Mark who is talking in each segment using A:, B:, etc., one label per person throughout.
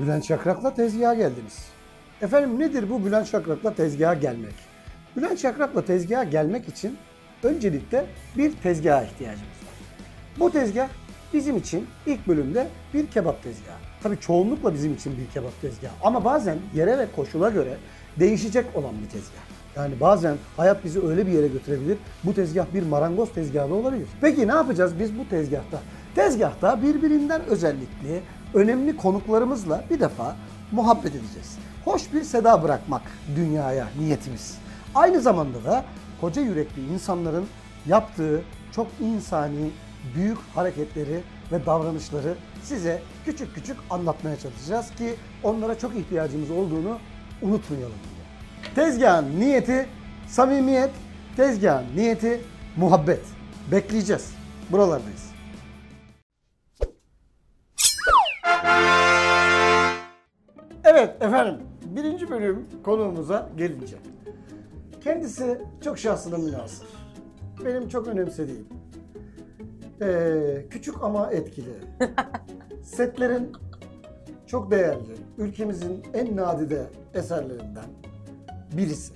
A: Bülent Şakrak'la tezgaha geldiniz. Efendim nedir bu Bülent Şakrak'la tezgaha gelmek? Bülent Şakrak'la tezgaha gelmek için öncelikle bir tezgaha ihtiyacımız var. Bu tezgah bizim için ilk bölümde bir kebap tezgahı. Tabii çoğunlukla bizim için bir kebap tezgahı ama bazen yere ve koşula göre değişecek olan bir tezgah. Yani bazen hayat bizi öyle bir yere götürebilir. Bu tezgah bir marangoz tezgahı da olabilir. Peki ne yapacağız biz bu tezgahta? Tezgahta birbirinden özellikli, önemli konuklarımızla bir defa muhabbet edeceğiz. Hoş bir seda bırakmak dünyaya niyetimiz. Aynı zamanda da koca yürekli insanların yaptığı çok insani, büyük hareketleri ve davranışları size küçük küçük anlatmaya çalışacağız ki onlara çok ihtiyacımız olduğunu unutmayalım diye. Tezgahın niyeti samimiyet, tezgahın niyeti muhabbet. Bekleyeceğiz. Buralardayız. Evet efendim, birinci bölüm konuğumuza gelince. Kendisi çok şahsına münhasır. Benim çok önemsediğim. Küçük ama etkili. Setlerin çok değerli, ülkemizin en nadide eserlerinden birisi.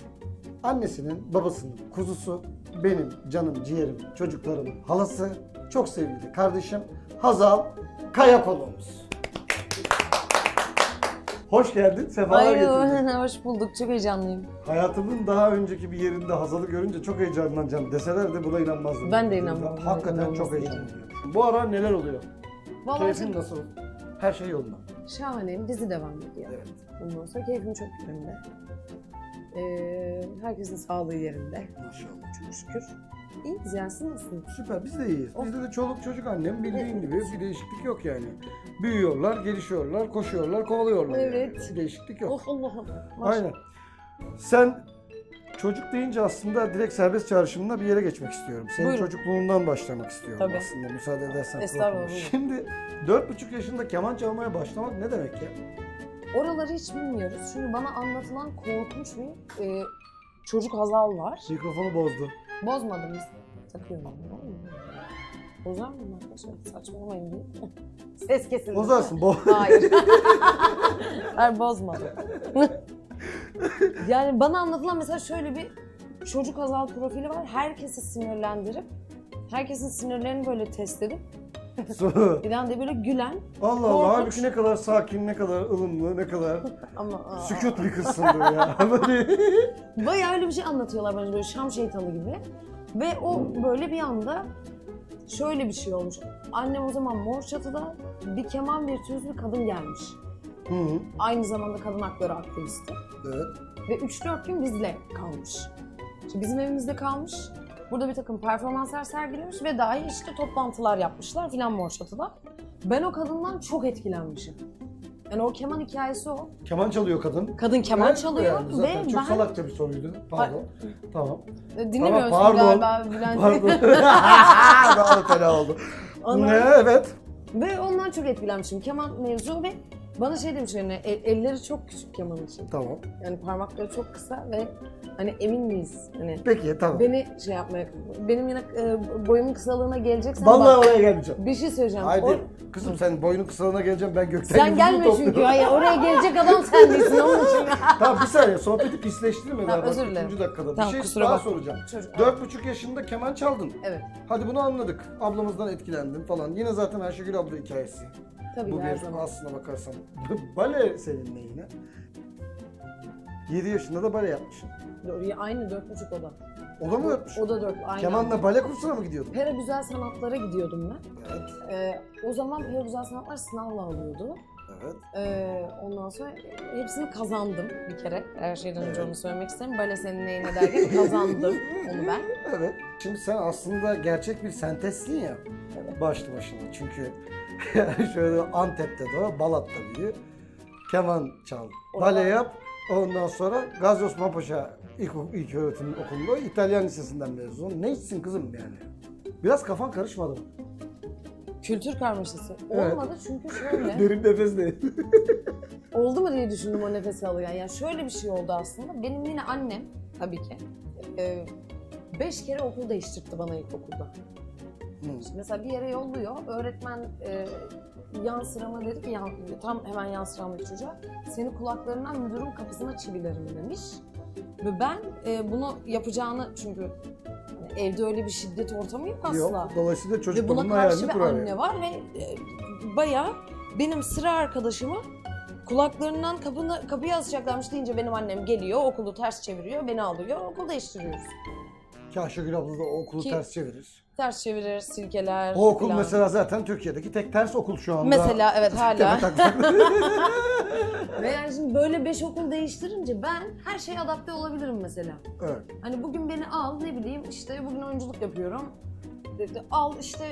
A: Annesinin, babasının kuzusu, benim canım, ciğerim, çocuklarımın halası, çok sevgili kardeşim Hazal Kaya konuğumuz. Hoş geldin, sefalar getirdin.
B: Hoş bulduk, çok heyecanlıyım.
A: Hayatımın daha önceki bir yerinde Hazal'ı görünce çok heyecanlanacağım deseler de buna inanmazdım.
B: Ben de inanmam.
A: Hakikaten çok heyecanlıyım. Bu ara neler oluyor?
B: Vallahi
A: Keyfin nasıl? Her şey yolunda.
B: şahaneyim, dizi devam ediyor.
A: Evet.
B: Bundan sonra keyfim çok yerinde. Herkesin sağlığı yerinde.
A: Maşallah.
B: Çok şükür. İyiyiz yani, siz nasılsınız?
A: Süper, biz de iyiyiz.
B: Oh.
A: Bizde de çoluk çocuk annem bildiğin
B: Evet.
A: gibi bir değişiklik yok yani. Büyüyorlar, gelişiyorlar, koşuyorlar, kovalıyorlar.
B: Evet.
A: Yani. Bir değişiklik yok.
B: Oh Allah'ım.
A: Aynen. Sen çocuk deyince aslında direkt serbest çağrışımla bir yere geçmek istiyorum. Senin
B: Buyurun.
A: çocukluğundan başlamak istiyorum
B: Tabii.
A: aslında müsaade edersen.
B: Estağfurullah.
A: Şimdi 4,5 yaşında keman çalmaya başlamak ne demek ya?
B: Oraları hiç bilmiyoruz. Çünkü bana anlatılan korkunç bir çocuk Hazal var.
A: Mikrofonu bozdu.
B: Bozmadım biz. Takıyorum onu. Bozar mıyım arkadaşlar? Saçmalamayın diye. Ses kesildi.
A: Bozarsın.
B: Hayır. Hayır, bozmadım. Yani bana anlatılan mesela şöyle bir çocuk Hazal profili var. Herkesi sinirlendirip, herkesin sinirlerini böyle test edip, bir tane de böyle gülen.
A: Allah Allah,
B: korkunç.
A: halbuki ne kadar sakin, ne kadar ılımlı, ne kadar
B: Ama
A: sükut bir kızsındır ya. Böyle.
B: bayağı öyle bir şey anlatıyorlar bana, böyle Şam şeytanı gibi. Ve o böyle bir anda şöyle bir şey olmuş. Annem o zaman Mor Çatı'da bir keman virtüözü bir kadın gelmiş.
A: Hı hı.
B: Aynı zamanda kadın hakları aktivisti.
A: Evet.
B: Ve 3-4 gün bizle kalmış. İşte bizim evimizde kalmış. Burada bir takım performanslar sergilemiş ve dahi işte toplantılar yapmışlar filan Mor Çatı'da. Ben o kadından çok etkilenmişim. Yani o keman hikayesi o.
A: Keman çalıyor kadın.
B: Kadın keman
A: Evet,
B: çalıyor
A: yani zaten
B: ve
A: çok
B: ben
A: salakça bir soruydu. Pardon. Tamam.
B: dinlemiyorsun
A: Tamam, pardon.
B: galiba Bülent.
A: Pardon. Daha da fena oldu.
B: Ondan-
A: Ne? Evet.
B: Ve ondan çok etkilenmişim. Keman mevzu ve bana şey demiş yani elleri çok küçük keman için.
A: Tamam.
B: Yani parmakları çok kısa ve hani emin miyiz? Hani
A: Peki tamam.
B: beni şey yapmaya, benim yine boyumun kısalığına geleceksen
A: Vallahi
B: bak,
A: oraya gelmeyeceğim.
B: bir şey söyleyeceğim.
A: Haydi. Kızım sen boyunun kısalığına geleceğim, ben gökten
B: Sen
A: yüzümü
B: gelme
A: topluyorum.
B: çünkü. Hayır, oraya gelecek adam sen değilsin onun için.
A: Tamam bir saniye, sohbeti pisleştirme
B: Tamam,
A: daha
B: özür dilerim.
A: 3. dakikada.
B: Tamam,
A: bir şey
B: kusura
A: daha
B: bakma.
A: soracağım.
B: Çocuk-
A: 4,5 yaşında keman çaldın.
B: Evet.
A: Hadi bunu anladık. Ablamızdan etkilendim falan. Yine zaten Ayşegül abla hikayesi.
B: Tabii
A: Bu
B: ki her
A: bir
B: zaman.
A: aslına bakarsan. Bale seninle yine. 7 yaşında da bale yapmışsın.
B: Aynı 4,5 oda.
A: O da mı yapmış?
B: O da 4. Aynı.
A: Kemanla bale kursuna mı gidiyordun?
B: Pera Güzel Sanatlar'a gidiyordum ben.
A: Evet.
B: O zaman Pera Güzel Sanatlar sınavla alıyordu.
A: Evet.
B: Ondan sonra hepsini kazandım bir kere. Her şeyden önce onu söylemek isterim. Bale senin neyine derken kazandım onu ben.
A: Evet. Şimdi sen aslında gerçek bir sentezsin ya. Başlı başına. Çünkü şöyle Antep'te doğ, Balat'ta büyü. Keman çal, bale yap. Ondan sonra Gazi Osman Paşa İlköğretim Okulu'nda İtalyan Lisesi'nden mezun. Ne içsin kızım yani? Biraz kafan karışmadı mı?
B: Kültür karmaşası.
A: Evet.
B: Olmadı çünkü şöyle.
A: Derin nefes değil.
B: Oldu mu diye düşündüm o nefesi alırken. Yani şöyle bir şey oldu aslında. Benim yine annem tabii ki 5 kere okul değiştirtti bana ilkokulda. Şimdi mesela bir yere yolluyor, öğretmen yan sırama dedi ki, tam hemen yan sıramdaki çocuğa, seni kulaklarından müdürün kapısına çivilerim demiş. Ve ben bunu yapacağını, çünkü hani evde öyle bir şiddet ortamı yok asla.
A: Yok, dolayısıyla çocuk
B: Ve buna
A: bunun
B: karşı
A: hayalini
B: bir
A: kurar
B: anne
A: yani.
B: var ve bayağı benim sıra arkadaşımı kulaklarından kapıyı asacaklarmış deyince benim annem geliyor, okulu ters çeviriyor, beni alıyor, okul değiştiriyoruz.
A: Ki Ayşegül abla da o okulu
B: Ki-
A: ters çevirir.
B: Ters çevirir, silkeler
A: O okul
B: falan.
A: mesela zaten Türkiye'deki tek ters okul şu anda.
B: Mesela evet hala.
A: Tepe taklak.
B: Ve yani şimdi böyle 5 okul değiştirince ben her şeye adapte olabilirim mesela.
A: Evet.
B: Hani bugün beni al, ne bileyim işte bugün oyunculuk yapıyorum. Al işte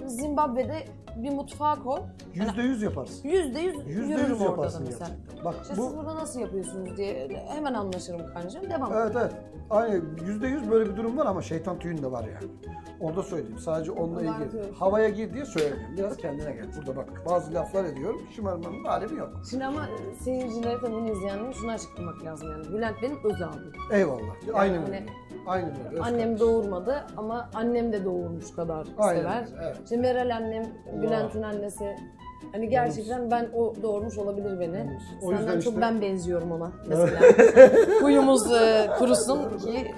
B: Zimbabwe'de bir mutfağa koy.
A: %100 yaparsın.
B: %100 yürürüm
A: %100
B: orada da
A: yaparsın
B: mesela.
A: gerçekten. Bak
B: İşte
A: bu
B: siz burada nasıl yapıyorsunuz diye hemen anlaşırım kancım. Devam.
A: evet evet. Aynı %100 böyle bir durum var ama şeytan tüyün de var yani. Onu da söyleyeyim. Sadece onunla
B: Allah
A: ilgili.
B: korusun.
A: Havaya gir diye söylemiyorum. Biraz kendine gel. Burada bak bazı laflar ediyorum. Şımarmanın alemi yok.
B: Şimdi ama seyircilere de bunu izleyenlere şunu açıklamak lazım yani. Bülent benim öz abim.
A: Eyvallah. Aynen
B: hani
A: öyle. Aynen öyle. Öz
B: Annem
A: kardeş.
B: doğurmadı ama annem de doğurmuş kadar
A: Aynen
B: sever.
A: öyle, evet.
B: Şimdi Meral annem,
A: Allah.
B: Bülent'in annesi. Hani gerçekten ben o doğurmuş olabilir beni.
A: O
B: Senden
A: yüzden
B: çok
A: işte-
B: ben benziyorum ona mesela. Huyumuz kurusun ki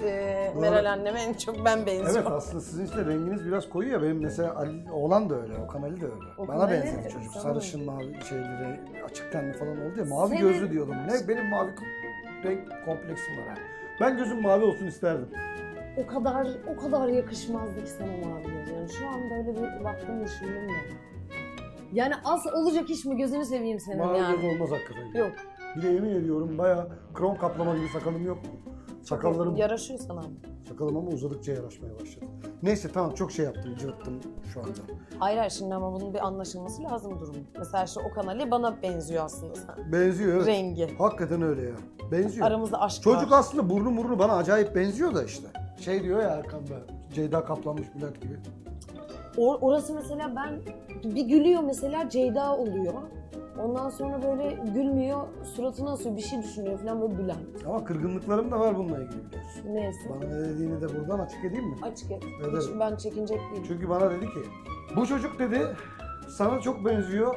B: Meral anneme en çok ben benziyorum.
A: Evet aslında sizin işte renginiz biraz koyu ya. Benim mesela Ali, oğlan da öyle. Okan Ali de öyle.
B: Okan
A: Bana
B: Ali,
A: benzedi çocuk.
B: sanırım.
A: Sarışın mavi şeyleri, açık tenli falan oldu ya. Mavi
B: Senin-
A: gözlü diyordum. Ne benim mavi renk kompleksim var. Yani. Ben gözüm mavi olsun isterdim.
B: O kadar yakışmazdı ki sana mavi göz. Yani şu an böyle bir baktım düşündüm de. Yani az olacak iş mi, gözünü seveyim senin
A: Mavi
B: yani.
A: göz olmaz hakikaten.
B: Yok.
A: Bir de yemin ediyorum bayağı krom kaplama gibi sakalım yok. Sakallarım,
B: Yaraşıyor sana.
A: sakalım ama uzadıkça yaraşmaya başladı. Neyse tamam çok şey yaptım, cıvıttım şu anda.
B: Hayır hayır, şimdi ama bunun bir anlaşılması lazım durum. Mesela işte Okan Ali bana benziyor aslında sen.
A: Benziyor evet.
B: Rengi.
A: Hakikaten öyle ya. Benziyor.
B: Aramızda aşk
A: Çocuk
B: var.
A: aslında burnu bana acayip benziyor da işte. Şey diyor ya Erkan'da, Ceyda kaplanmış Bülent gibi.
B: Orası mesela ben bir gülüyor mesela Ceyda oluyor. Ondan sonra böyle gülmüyor, suratına asıyor, bir şey düşünüyor falan, böyle Bülent.
A: Ama kırgınlıklarım da var bununla ilgili biliyorsun.
B: Neyse.
A: Bana ne dediğini de buradan açık edeyim mi?
B: Açık et.
A: Evet.
B: Hiç ben çekinecek değilim.
A: Çünkü bana dedi ki, bu çocuk dedi sana çok benziyor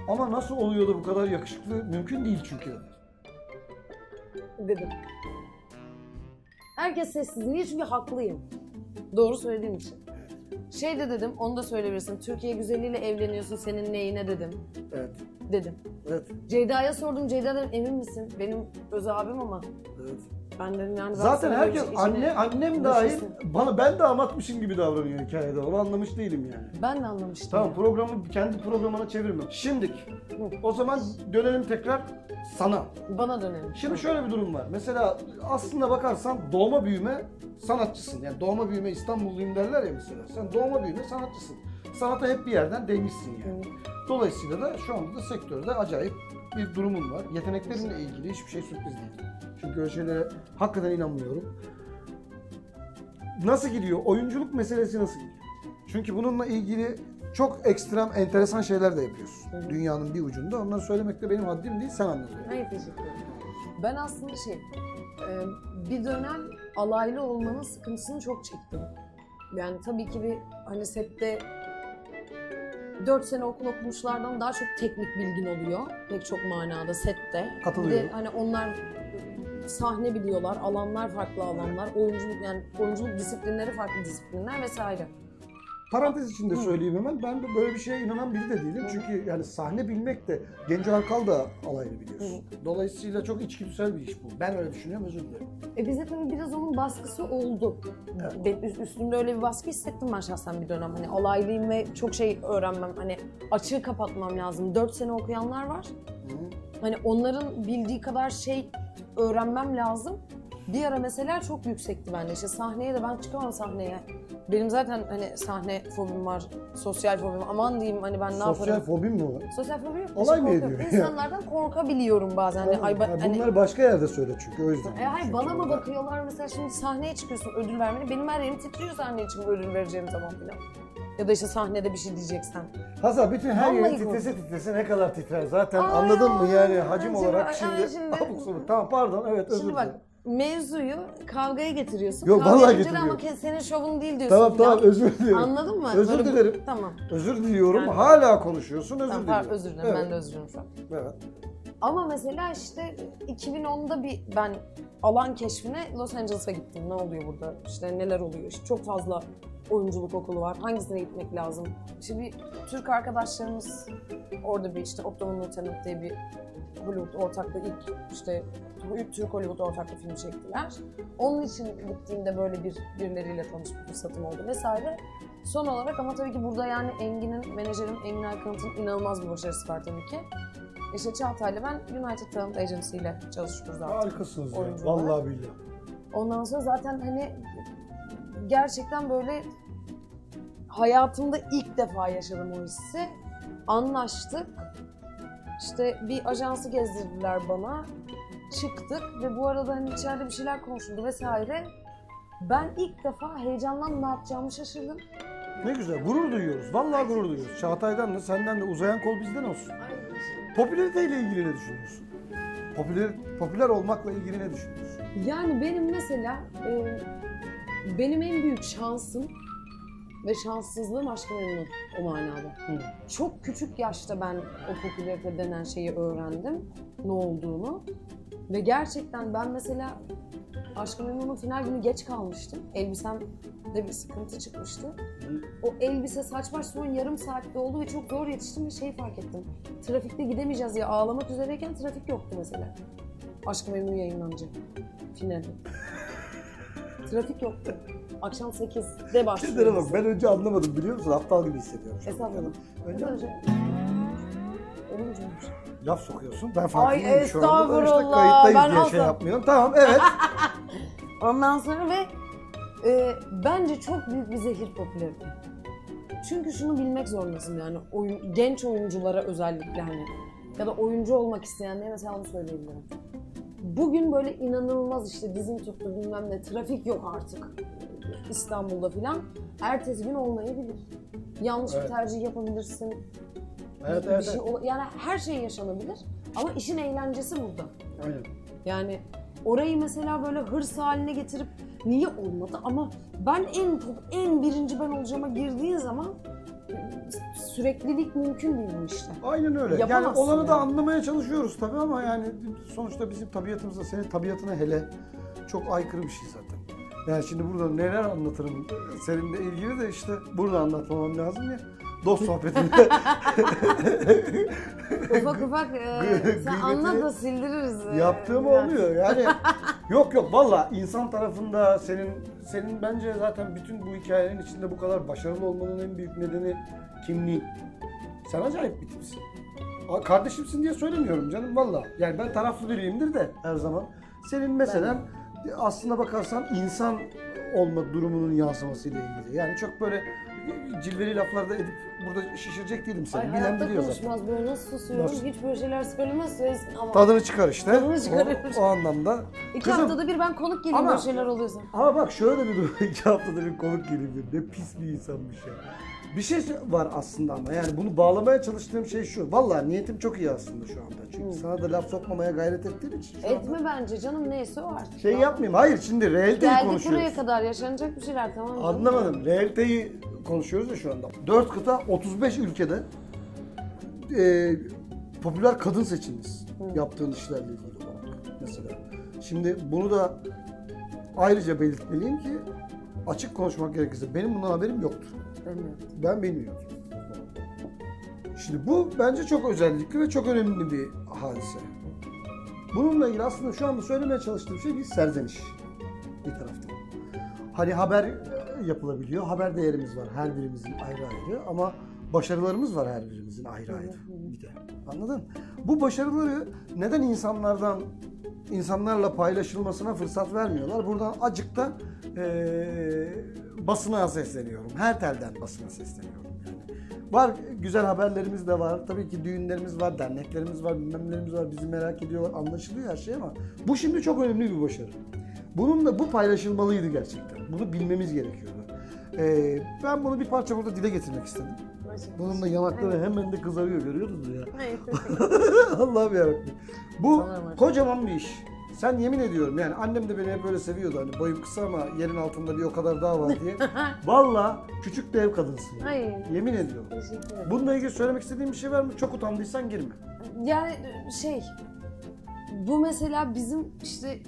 A: ama nasıl oluyor da bu kadar yakışıklı mümkün değil çünkü dedi.
B: Dedim. Herkes sessiz. Niye? Çünkü haklıyım. Doğru söylediğim için. Şey de dedim, onu da söyleyebilirsin. Türkiye güzeliyle evleniyorsun, senin neyine dedim.
A: Evet,
B: Dedim.
A: evet,
B: Ceyda'ya sordum, Ceyda dedim emin misin? Benim öz abim ama.
A: evet.
B: Ben dedim yani ben
A: Zaten
B: sana böyle bir
A: herkes
B: şey- içine-
A: annem dahil
B: düşünsün.
A: ben damatmışım gibi davranıyor hikayede. Onu anlamış değilim yani.
B: Ben de anlamıştım.
A: Tamam
B: ya.
A: programı kendi programına çevirme. Şimdi o zaman dönelim tekrar sana.
B: Bana dönelim.
A: Şimdi şöyle bir durum var. Mesela aslında bakarsan doğma büyüme sanatçısın. Yani doğma büyüme İstanbulluyum derler ya mesela. Sen doğma büyüme sanatçısın. Sanata hep bir yerden değmişsin yani. Dolayısıyla da şu anda da sektörde acayip bir durumun var. Yeteneklerinle ilgili hiçbir şey sürpriz değil. Çünkü öyle şeylere hakikaten inanmıyorum. Nasıl gidiyor? Oyunculuk meselesi nasıl gidiyor? Çünkü bununla ilgili çok ekstrem, enteresan şeyler de yapıyorsun. Dünyanın bir ucunda. Onları söylemek de benim haddim değil, sen anlatıyorsun.
B: Hayır, teşekkür ederim. Ben aslında bir dönem alaylı olmanın sıkıntısını çok çektim. Yani tabii ki bir hani sette 4 sene okul okumuşlardan daha çok teknik bilgin oluyor. Pek çok manada sette.
A: Katılıyorum.
B: Bir de hani onlar sahne biliyorlar, alanlar farklı alanlar, oyunculuk disiplinleri farklı disiplinler vesaire.
A: Parantez içinde söyleyeyim hemen. Ben de böyle bir şeye inanan biri de değilim. Çünkü yani sahne bilmek de Genco Arkal da alaylı biliyorsun. Dolayısıyla çok içgüdüsel bir iş bu. Ben öyle düşünüyorum, özür dilerim.
B: Bize tabii biraz onun baskısı oldu. Ben üstümde öyle bir baskı hissettim ben şahsen bir dönem. Hani alaylıyım ve çok şey öğrenmem, hani açığı kapatmam lazım. 4 sene okuyanlar var. Hani onların bildiği kadar şey öğrenmem lazım. Bir ara mesela çok yüksekti bende. İşte sahneye de ben çıkamam sahneye. Benim zaten hani sahne fobim var, sosyal fobim. Aman diyeyim hani ben ne yaparım?
A: Sosyal fobim mi var?
B: Sosyal fobi yok.
A: Olay mı
B: Korkuyorum.
A: ediyor?
B: İnsanlardan korkabiliyorum bazen. Hani,
A: Tamam.
B: ay,
A: Ya
B: hani,
A: bunları başka yerde söyle çünkü o yüzden.
B: hayır
A: Çünkü
B: bana mı
A: orada-
B: bakıyorlar mesela, şimdi sahneye çıkıyorsun ödül vermeni. Benim her yerim titriyor sahneye çıkıp ödül vereceğim zaman falan. Ya da işte sahnede bir şey diyeceksen.
A: Hasan bütün her
B: Vallahi
A: yerin titrese ne kadar titrer zaten anladın mı yani hacim
B: şimdi
A: olarak
B: bak,
A: şimdi.
B: şimdi-
A: Abuk sabuk. Tamam pardon evet özür
B: Şimdi
A: dilerim.
B: bak mevzuyu kavgaya getiriyorsun.
A: Yok,
B: Kavga
A: vallahi
B: edince de
A: getiriyor.
B: ama senin şovun değil diyorsun.
A: Tamam
B: falan.
A: özür dilerim.
B: Anladın mı?
A: Özür
B: Böyle
A: dilerim.
B: Tamam.
A: Özür diliyorum.
B: Yani-
A: Hala konuşuyorsun. Özür
B: Tamam,
A: diliyorum.
B: özür dilerim.
A: Evet.
B: Ben de özür dilerim şu an.
A: Evet.
B: Ama mesela işte 2010'da ben alan keşfine Los Angeles'a gittim. Ne oluyor burada? İşte neler oluyor? İşte çok fazla oyunculuk okulu var. Hangisine gitmek lazım? İşte bir Türk arkadaşlarımız orada bir işte Optimum Lieutenant diye bir Hollywood ortaklığı ilk işte Türk Hollywood ortaklığı filmi çektiler. Onun için gittiğimde böyle birileriyle tanışma fırsatım oldu vesaire. Son olarak ama tabii ki burada yani menajerim Engin Erkan'ın inanılmaz bir başarısı var tabii ki. İşte Çağatay'la ben United Talent Agency ile çalışıyoruz artık.
A: Harikasınız ya.
B: Oyuncu olarak.
A: Vallahi billahi.
B: Ondan sonra zaten hani gerçekten böyle hayatımda ilk defa yaşadım o hissi. Anlaştık. İşte bir ajansı gezdirdiler bana. Çıktık ve bu arada hani içeride bir şeyler konuşuldu vesaire. Ben ilk defa heyecandan ne yapacağımı şaşırdım.
A: Ne güzel. Gurur duyuyoruz. Vallahi gurur duyuyoruz. Çağatay'dan da senden de uzayan kol bizden olsun. Popülariteyle ilgili ne düşünüyorsun? Popüler olmakla ilgili ne düşünüyorsun?
B: Yani benim mesela benim en büyük şansım ve şanssızlığım Aşk-ı Memnu o manada. Çok küçük yaşta ben o popülarite denen şeyi öğrendim, ne olduğunu. Ve gerçekten ben mesela Aşk-ı Memnu'nun final günü geç kalmıştım. Elbisemde bir sıkıntı çıkmıştı. O elbise saç baş son yarım saatte oldu ve çok zor yetiştim ve şeyi fark ettim. Trafikte gidemeyeceğiz ya, ağlamak üzereyken trafik yoktu mesela. Aşk-ı Memnu yayınlanacak finali. Trafik yoktu. Akşam 8'de başlıyor.
A: Şeylere bak, ben önce anlamadım biliyor musun? Aptal gibi hissediyorum. şu an.
B: Estağfurullah.
A: Önce
B: Olunca.
A: laf sokuyorsun. Ben farkındayım şu anda.
B: estağfurullah.
A: İşte kayıttayız
B: Ben
A: diye
B: asla-
A: şey yapmıyorum. Tamam, evet.
B: Ondan sonra ve bence çok büyük bir zehir popülarite. Çünkü şunu bilmek zorundasın yani genç oyunculara özellikle hani ya da oyuncu olmak isteyenlere mesela onu söyleyebilirim. Bugün böyle inanılmaz işte dizim tuttu bilmem ne, trafik yok artık İstanbul'da filan. Ertesi gün olmayabilir. Yanlış bir tercih yapabilirsin.
A: Evet,
B: Bir şey yani her şey yaşanabilir ama işin eğlencesi burada.
A: Aynen.
B: Yani orayı mesela böyle hırs haline getirip niye olmadı ama ben en birinci ben olacağıma girdiğin zaman süreklilik mümkün değil bu işte.
A: Aynen öyle. Yani
B: Yapamazsın
A: olanı da
B: yani.
A: anlamaya çalışıyoruz tabii ama yani sonuçta bizim tabiatımızda, senin tabiatına hele çok aykırı bir şey zaten. Yani şimdi burada neler anlatırım seninle ilgili de işte burada anlatmamam lazım ya. Dost sohbetinde.
B: Ufak ufak sen anlat da sildiririz.
A: Yaptığım
B: biraz.
A: oluyor yani. Yok valla insan tarafında senin bence zaten bütün bu hikayenin içinde bu kadar başarılı olmanın en büyük nedeni kimliğin. Sen acayip bir tipsin. Kardeşimsin diye söylemiyorum canım valla. Yani ben taraflı biriyimdir de her zaman. Senin meselen aslına bakarsan insan olma durumunun yansımasıyla ilgili. Yani çok böyle cilveli laflarda edip burada şişirecek değilim seni.
B: Ay
A: Bilen
B: hayatta
A: biliyor zaten.
B: konuşmaz böyle nasıl susuyorum
A: Nasıl?
B: hiç böyle şeyler söylemez söylesin ama.
A: Tadını çıkar işte.
B: Tadını çıkarıyoruz.
A: O anlamda.
B: İki
A: Kızım,
B: haftada bir ben konuk geleyim
A: ama-
B: böyle şeyler oluyorsa.
A: ama bak şöyle bir durum. 2 haftada bir konuk geliyor. Ne pis bir insanmış ya. Bir şey var aslında ama yani bunu bağlamaya çalıştığım şey şu. Vallahi niyetim çok iyi aslında şu anda. Çünkü sana da laf sokmamaya gayret ettiğim için şu
B: Etme
A: anda
B: bence canım neyse o artık.
A: şey yapmayayım. Hayır şimdi realiteyi
B: Geldik
A: konuşuyoruz.
B: buraya kadar yaşanacak bir şeyler tamam mı?
A: Anlamadım. Realiteyi konuşuyoruz ya şu anda. 4 kıta 35 ülkede popüler kadın seçimiz yaptığın işlerle ilgili olarak mesela. Şimdi bunu da ayrıca belirtmeliyim ki açık konuşmak gerekirse benim bundan haberim yoktur.
B: Bilmiyorum.
A: Ben bilmiyorum. Şimdi bu bence çok özellikli ve çok önemli bir hadise. Bununla ilgili aslında şu anda söylemeye çalıştığım şey bir serzeniş bir taraftan. Hani haber yapılabiliyor, haber değerimiz var her birimizin ayrı ayrı ama başarılarımız var her birimizin ayrı ayrı bir de. Anladın? Bu başarıları neden insanlarla paylaşılmasına fırsat vermiyorlar? Buradan acık da basına sesleniyorum. Her telden basına sesleniyorum yani. Var güzel haberlerimiz de var. Tabii ki düğünlerimiz var, derneklerimiz var, bilmemlerimiz var. Bizi merak ediyorlar, anlaşılıyor her şey ama bu şimdi çok önemli bir başarı. Bu paylaşılmalıydı gerçekten. Bunu bilmemiz gerekiyordu. Ben bunu bir parça burada dile getirmek istedim. Bunun da yanakları hemen de kızarıyor görüyorsunuz ya.
B: Hayır.
A: Allah'ım yarabbim. Bu
B: Sanırım.
A: kocaman bir iş. Sen yemin ediyorum yani annem de beni hep böyle seviyordu. Hani boyum kısa ama yerin altında bir o kadar daha var diye. Vallahi küçük dev kadınsın. Yani.
B: Hayır.
A: Yemin ediyorum.
B: Teşekkür ederim.
A: Bununla ilgili söylemek istediğin bir şey var mı? Çok utandıysan girme.
B: Yani bu mesela bizim işte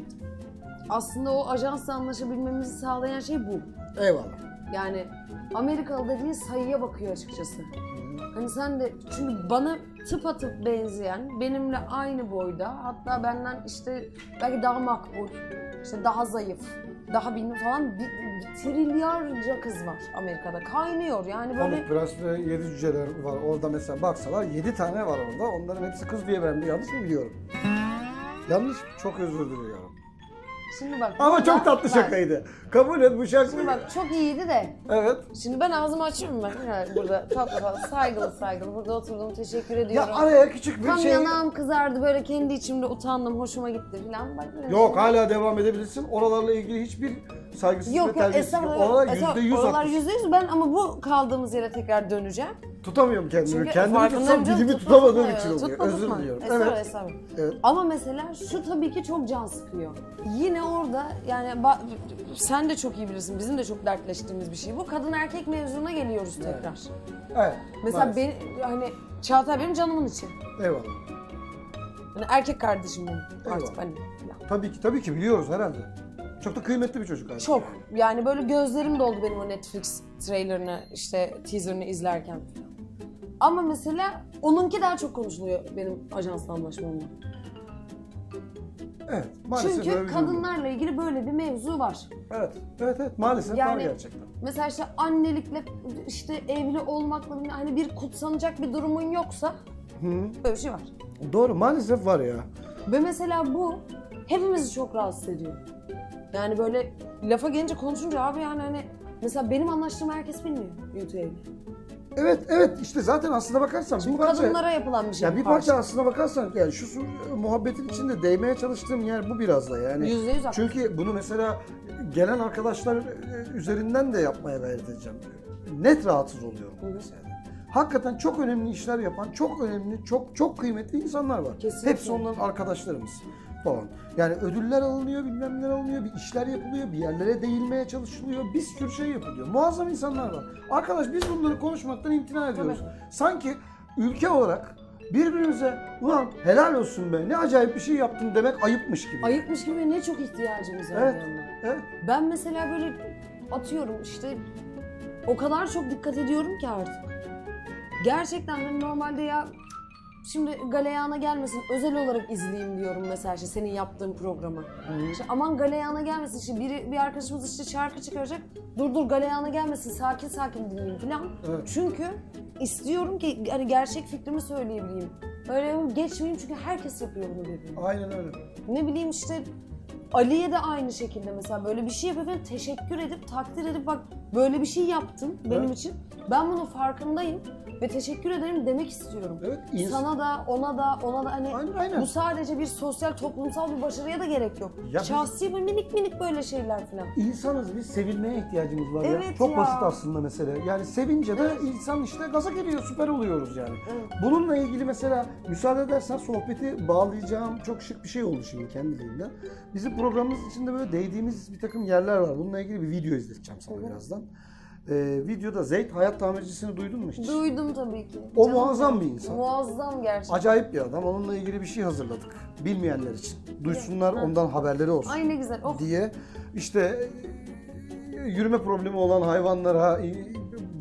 B: aslında o ajansla anlaşabilmemizi sağlayan şey bu.
A: Eyvallah.
B: Yani Amerikalı dediğin sayıya bakıyor açıkçası. Hani sen de çünkü bana tıpatıp benzeyen, benimle aynı boyda, hatta benden işte belki daha makbul, işte daha zayıf, daha bilmem falan bir trilyarca kız var Amerika'da. Kaynıyor yani böyle.
A: Pamuk Prens ve 7 cüceler var. Orada mesela baksalar 7 tane var orada. Onların hepsi kız diye ben de yanlış mı biliyorum? Yanlış. Çok özür diliyorum.
B: Şimdi bak.
A: Ama
B: burada-
A: çok tatlı
B: bak,
A: şakaydı. Kabul et bu şaka.
B: Şimdi bak çok iyiydi de.
A: Evet.
B: Şimdi ben ağzımı açıyorum ben. Yani burada tatlı saygılı burada oturdum teşekkür ediyorum.
A: Ya araya küçük bir
B: Tam
A: şey...
B: yanağım kızardı böyle kendi içimde utandım hoşuma gitti falan. Bak, böyle
A: Yok hala devam edebilirsin. Oralarla ilgili hiçbir saygısızlık ve
B: Yok
A: terbiyesizlik yok.
B: estağfurullah.
A: Oralar
B: Estağfurullah.
A: %100
B: Oralar
A: haklısın.
B: %100 ben ama bu kaldığımız yere tekrar döneceğim.
A: Tutamıyorum kendimi.
B: Çünkü
A: Kendimi
B: farkındayım
A: tutsam
B: canım,
A: dilimi
B: tutma,
A: tutamadığım
B: tutma,
A: için
B: evet,
A: oluyor.
B: tutma,
A: Özür
B: tutma.
A: diliyorum.
B: Estağfurullah,
A: Evet.
B: estağfurullah.
A: Evet.
B: Ama mesela şu tabii ki çok can sıkıyor. Yine orada yani sen de çok iyi bilirsin. Bizim de çok dertleştiğimiz bir şey bu. Kadın erkek mevzuna geliyoruz tekrar.
A: Evet.
B: Mesela
A: maalesef.
B: hani Çağatay benim canımın içi.
A: Eyvallah.
B: Hani erkek kardeşim benim artık
A: Eyvallah.
B: hani. falan.
A: Tabii ki biliyoruz herhalde. Çok da kıymetli bir çocuk artık.
B: Çok. Yani böyle gözlerim doldu benim o Netflix trailerını, işte teaserını izlerken. Ama mesela onunki daha çok konuşuluyor benim ajansla anlaşmamla.
A: Evet. Maalesef
B: Çünkü
A: öyle bir durum.
B: kadınlarla ilgili böyle bir mevzu var.
A: Evet. Maalesef var
B: Yani
A: gerçekten.
B: mesela işte annelikle, işte evli olmakla hani bir kutsanacak bir durumun yoksa böyle bir şey var.
A: Doğru maalesef var ya.
B: Ve mesela bu hepimizi çok rahatsız ediyor. Yani böyle lafa gelince konuşunca abi yani hani mesela benim anlaştığımı herkes bilmiyor YouTube'da evli.
A: Evet işte zaten aslına bakarsan
B: Şimdi
A: bir parça...
B: kadınlara yapılan bir şey.
A: Ya bir parça aslına bakarsan yani şu muhabbetin içinde değmeye çalıştığım yer bu biraz da yani.
B: %100 haklı.
A: Çünkü bunu mesela gelen arkadaşlar üzerinden de yapmaya gayret edeceğim. Net rahatsız oluyorum bu meseleden. Hakikaten çok önemli işler yapan, çok önemli, çok kıymetli insanlar var.
B: Kesinlikle.
A: Hepsi onların arkadaşlarımız falan. Yani ödüller alınıyor, bilmem neler alınıyor, bir işler yapılıyor, bir yerlere değilmeye çalışılıyor, bir sürü şey yapılıyor. Muazzam insanlar var. Arkadaş biz bunları konuşmaktan imtina ediyoruz. Sanki ülke olarak birbirimize ulan helal olsun be ne acayip bir şey yaptın demek ayıpmış gibi.
B: Ayıpmış gibi ne çok ihtiyacımız var
A: Evet.
B: bir yandan.
A: Evet.
B: Ben mesela böyle atıyorum işte o kadar çok dikkat ediyorum ki artık. Gerçekten de normalde ya şimdi galeyana gelmesin özel olarak izleyeyim diyorum mesela işte senin yaptığın programı. İşte aman galeyana gelmesin işte bir arkadaşımız işte şarkı çıkaracak. Dur galeyana gelmesin sakin dinleyeyim falan.
A: Evet.
B: Çünkü istiyorum ki hani gerçek fikrimi söyleyebileyim. Öyle geçmeyeyim çünkü herkes yapıyor bunu birbirine.
A: Aynen öyle.
B: Ne bileyim işte Ali'ye de aynı şekilde mesela böyle bir şey yapıp teşekkür edip takdir edip bak böyle bir şey yaptın benim
A: Evet.
B: için. Ben bunun farkındayım ve teşekkür ederim demek istiyorum.
A: Evet.
B: Sana da ona da hani
A: Aynen.
B: bu sadece bir sosyal toplumsal bir başarıya da gerek yok.
A: Ya
B: Şahsi ve minik böyle şeyler falan.
A: İnsanız biz sevilmeye ihtiyacımız var ya.
B: Evet
A: Çok
B: ya.
A: basit aslında mesele. Yani sevince de insan işte gaza geliyor, süper oluyoruz yani.
B: Evet.
A: Bununla ilgili mesela müsaade edersen sohbeti bağlayacağım çok şık bir şey oldu şimdi kendiliğinden. Bizim programımız içinde böyle değdiğimiz bir takım yerler var. Bununla ilgili bir video izleteceğim sana birazdan. Videoda Zeyt hayat tamircisini duydun mu hiç?
B: Duydum tabii ki.
A: O
B: Canım
A: muazzam
B: benim.
A: bir insan.
B: Muazzam gerçekten.
A: Acayip bir adam. Onunla ilgili bir şey hazırladık. Bilmeyenler için. Duysunlar, ondan haberleri olsun
B: Ay ne güzel. Oh.
A: diye. İşte yürüme problemi olan hayvanlara,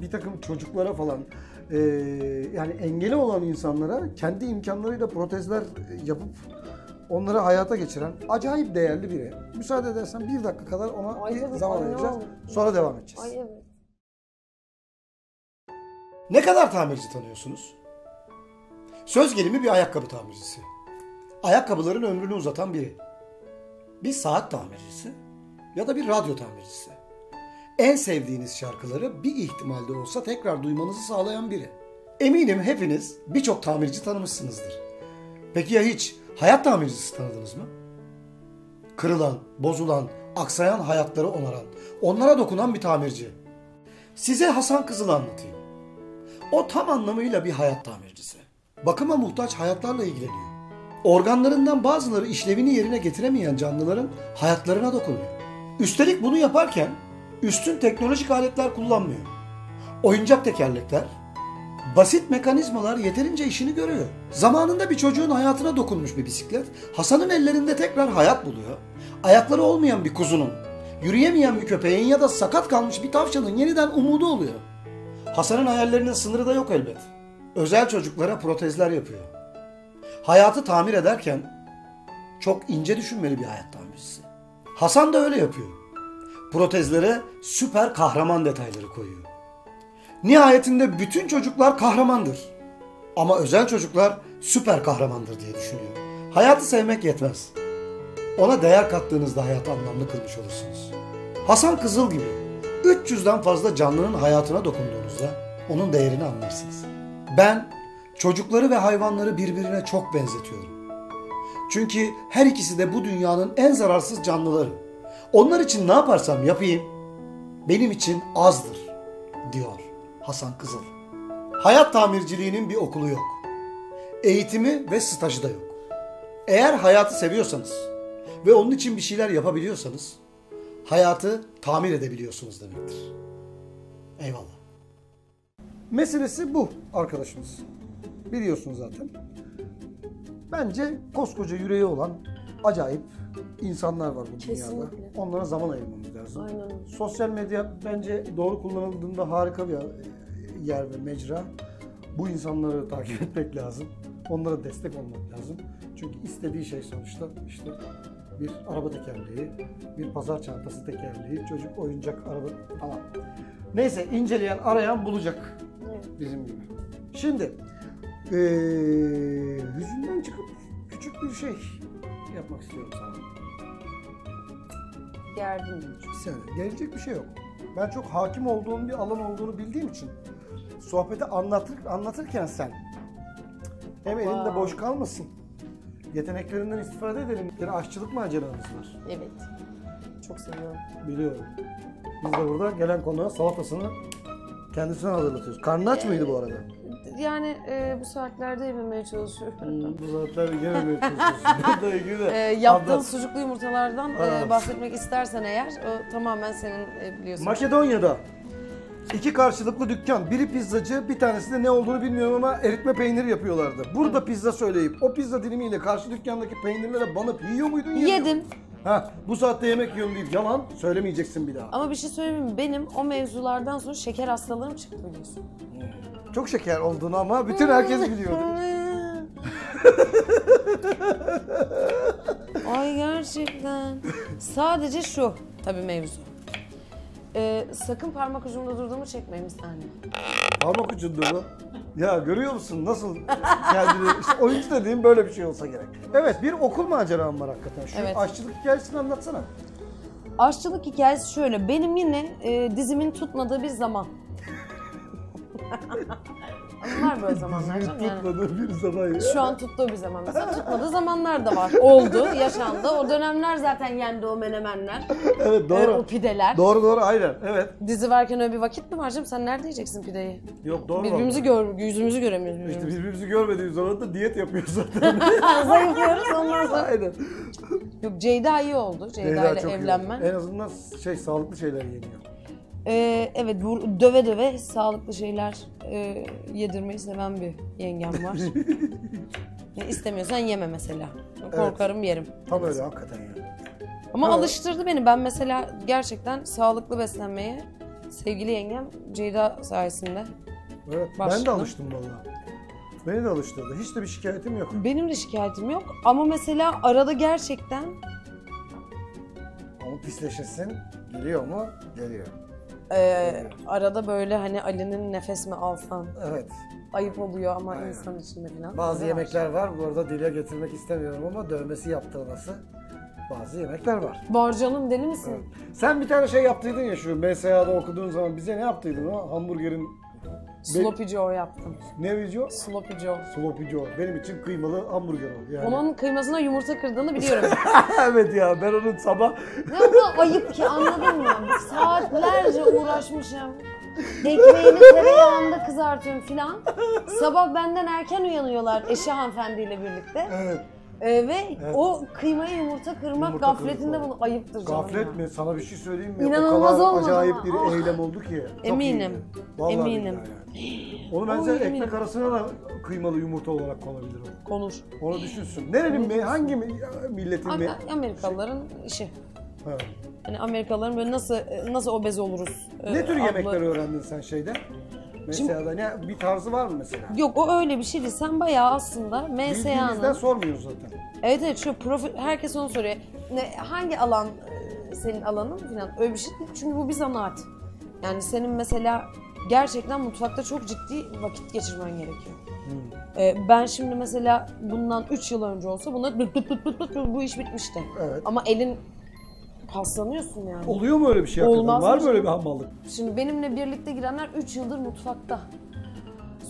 A: bir takım çocuklara falan yani engeli olan insanlara kendi imkanlarıyla protezler yapıp onları hayata geçiren acayip değerli biri. Müsaade edersen bir dakika kadar ona
B: Ay
A: bir
B: tabii,
A: zaman
B: ay ne
A: ayıracağız.
B: olur.
A: Sonra devam edeceğiz.
B: Ay evet.
A: Ne kadar tamirci tanıyorsunuz? Söz gelimi bir ayakkabı tamircisi. Ayakkabıların ömrünü uzatan biri. Bir saat tamircisi ya da bir radyo tamircisi. En sevdiğiniz şarkıları bir ihtimalde olsa tekrar duymanızı sağlayan biri. Eminim hepiniz birçok tamirci tanımışsınızdır. Peki ya hiç hayat tamircisi tanıdınız mı? Kırılan, bozulan, aksayan hayatları onaran, onlara dokunan bir tamirci. Size Hasan Kızıl'ı anlatayım. O tam anlamıyla bir hayat tamircisi. Bakıma muhtaç hayatlarla ilgileniyor. Organlarından bazıları işlevini yerine getiremeyen canlıların hayatlarına dokunuyor. Üstelik bunu yaparken üstün teknolojik aletler kullanmıyor. Oyuncak tekerlekler, basit mekanizmalar yeterince işini görüyor. Zamanında bir çocuğun hayatına dokunmuş bir bisiklet, Hasan'ın ellerinde tekrar hayat buluyor. Ayakları olmayan bir kuzunun, yürüyemeyen bir köpeğin ya da sakat kalmış bir tavşanın yeniden umudu oluyor. Hasan'ın hayallerinin sınırı da yok elbet. Özel çocuklara protezler yapıyor. Hayatı tamir ederken çok ince düşünmeli bir hayat tamircisi. Hasan da öyle yapıyor. Protezlere süper kahraman detayları koyuyor. Nihayetinde bütün çocuklar kahramandır. Ama özel çocuklar süper kahramandır diye düşünüyor. Hayatı sevmek yetmez. Ona değer kattığınızda hayatı anlamlı kılmış olursunuz. Hasan Kızıl gibi 300'den fazla canlının hayatına dokunduğunuzda onun değerini anlarsınız. Ben çocukları ve hayvanları birbirine çok benzetiyorum. Çünkü her ikisi de bu dünyanın en zararsız canlıları. Onlar için ne yaparsam yapayım benim için azdır diyor Hasan Kızıl. Hayat tamirciliğinin bir okulu yok. Eğitimi ve stajı da yok. Eğer hayatı seviyorsanız ve onun için bir şeyler yapabiliyorsanız hayatı tamir edebiliyorsunuz demektir. Eyvallah. Meselesi bu arkadaşımız. Biliyorsunuz zaten. Bence koskoca yüreği olan acayip insanlar var bu dünyada.
B: Kesinlikle.
A: Onlara zaman ayırmamız lazım.
B: Aynen.
A: Sosyal medya bence doğru kullanıldığında harika bir yer ve mecra. Bu insanları takip etmek lazım. Onlara destek olmak lazım. Çünkü istediği şey sonuçta işte bir araba tekerleği, bir pazar çantası tekerleği, çocuk oyuncak araba falan. Neyse inceleyen, arayan bulacak.
B: Evet.
A: Bizim gibi. Şimdi yüzünden çıkıp küçük bir şey yapmak istiyorum sana.
B: Gerdim.
A: Bir saniye. Gelecek bir şey yok. Ben çok hakim olduğum bir alan olduğunu bildiğim için sohbeti anlatırken sen hem elinde boş kalmasın. Yeteneklerinden istifade edelim. Bir aşçılık maceramız var.
B: Evet. Çok seviyorum.
A: Biliyorum. Biz de burada gelen konuğa salatasını kendisine hazırlatıyoruz. Karnı aç mıydı bu arada?
B: Yani bu saatlerde yememeye çalışıyorum.
A: Bu zaten yememeye çalışıyorsun. Da ilgili.
B: Yaptığın sucuklu yumurtalardan bahsetmek istersen eğer o tamamen senin biliyorsun.
A: Makedonya'da iki karşılıklı dükkan. Biri pizzacı, bir tanesi de ne olduğunu bilmiyorum ama eritme peyniri yapıyorlardı. Burada pizza söyleyip o pizza dilimiyle karşı dükkandaki peynirlere banıp yiyor muydun?
B: Yedim.
A: Ha, bu saatte yemek yiyorum deyip yalan söylemeyeceksin bir daha.
B: Ama bir şey söyleyeyim mi? Benim o mevzulardan sonra şeker hastalığım çıktı biliyorsun.
A: Çok şeker olduğunu ama bütün herkes biliyordu.
B: Ay gerçekten. Sadece şu tabii mevzu. Sakın parmak ucumda durduğumu çekmeyin bir saniye.
A: Parmak ucunda mı? Ya görüyor musun nasıl kendini... İşte oyuncu dediğim böyle bir şey olsa gerek. Evet, bir okul maceram var hakikaten. Şu
B: Evet.
A: aşçılık hikayesini anlatsana.
B: Aşçılık hikayesi şöyle. Benim yine dizimin tutmadığı bir zaman. Var böyle zamanlar canım yani.
A: Tutmadığı bir zaman ya.
B: Şu an tuttuğu bir zaman. Mesela tutmadığı zamanlar da var. Oldu, yaşandı. O dönemler zaten yendi o menemenler.
A: Evet doğru.
B: O pideler.
A: Doğru aynen evet.
B: Dizi varken öyle bir vakit mi var canım? Sen nerede yiyeceksin pideyi?
A: Yok doğru.
B: Yüzümüzü göremiyoruz.
A: İşte birbirimizi görmediğimiz zaman da diyet yapıyoruz zaten.
B: Zayıflıyoruz ondan sonra.
A: Aynen.
B: Yok Ceyda iyi oldu. Ceyda ile
A: çok iyi
B: evlenmen.
A: oldu. En azından sağlıklı şeyler yeniyor.
B: Evet döve döve sağlıklı şeyler yedirmeyi seven bir yengem var. İstemiyorsan yeme mesela. Korkarım yerim.
A: Tam öyle hakikaten ya.
B: Ama
A: Evet.
B: alıştırdı beni. Ben mesela gerçekten sağlıklı beslenmeye sevgili yengem Ceyda sayesinde.
A: Evet ben de
B: Başladım.
A: alıştım vallahi. Beni de alıştırdı. Hiç de bir şikayetim yok.
B: Benim de şikayetim yok ama mesela arada gerçekten
A: Ama pisleşesin geliyor mu? Geliyor.
B: arada böyle hani Ali'nin nefes mi alsan
A: Evet.
B: ayıp oluyor ama
A: Aynen.
B: insan içinde falan.
A: Bazı
B: Güzel
A: yemekler var. Bu arada dile getirmek istemiyorum ama dövmesi yaptırması bazı yemekler var.
B: Var canım deli misin?
A: Evet. Sen bir tane şey yaptıydın ya şu MSA'da okuduğun zaman bize ne yaptıydın o? Hamburgerin
B: Sloppy Joe yaptım.
A: ne video?
B: Sloppy Joe.
A: Sloppy Joe. Benim için kıymalı hamburger o. Yani.
B: Onun kıymasına yumurta kırdığını biliyorum.
A: Evet ya ben onun sabah
B: Ne kadar ayıp ki anladın mı? Saatlerce uğraşmışım. Ekmeğini tereyağında kızartıyorum filan. Sabah benden erken uyanıyorlar eşi hanımefendiyle birlikte.
A: evet.
B: Ve
A: Evet.
B: o kıymaya yumurta kırmak
A: Yumurta
B: gafletinde
A: kırmak.
B: bunu ayıptır canım
A: Gaflet
B: ya.
A: mi? Sana bir şey söyleyeyim mi?
B: İnanılmaz
A: o kadar
B: olmadı
A: acayip
B: ama.
A: bir
B: Oh.
A: eylem oldu ki. Çok
B: Eminim.
A: iyiydi. Vallahi
B: Eminim.
A: billahi yani. Onu ben
B: Oy,
A: sen
B: eminim.
A: ekmek arasına da kıymalı yumurta olarak konabilir o.
B: Konur.
A: Onu düşünsün. Nerenin mi? Hangi milletin mi?
B: Amerikalıların işi.
A: Ha.
B: Hani Amerikalıların böyle nasıl obez oluruz?
A: Ne tür
B: adlı-
A: yemekler öğrendin sen şeyden? Mesela da ne bir tarzı var mı mesela?
B: Yok o öyle bir şey değil. Sen bayağı aslında
A: Bildiğimizden
B: MSA'nın...
A: sormuyoruz zaten.
B: Evet şu herkes onu soruyor. Hangi alan senin alanın falan öyle bir şey değil. Çünkü bu bir zanaat. Yani senin mesela gerçekten mutfakta çok ciddi vakit geçirmen gerekiyor. Ben şimdi mesela bundan 3 yıl önce olsa buna bu iş bitmişti.
A: Evet.
B: Ama elin paslanıyorsun yani.
A: Oluyor mu öyle bir şey hakikaten?
B: Olmaz
A: Var
B: mı
A: mı öyle
B: canım?
A: bir hamallık?
B: Şimdi benimle birlikte girenler 3 yıldır mutfakta.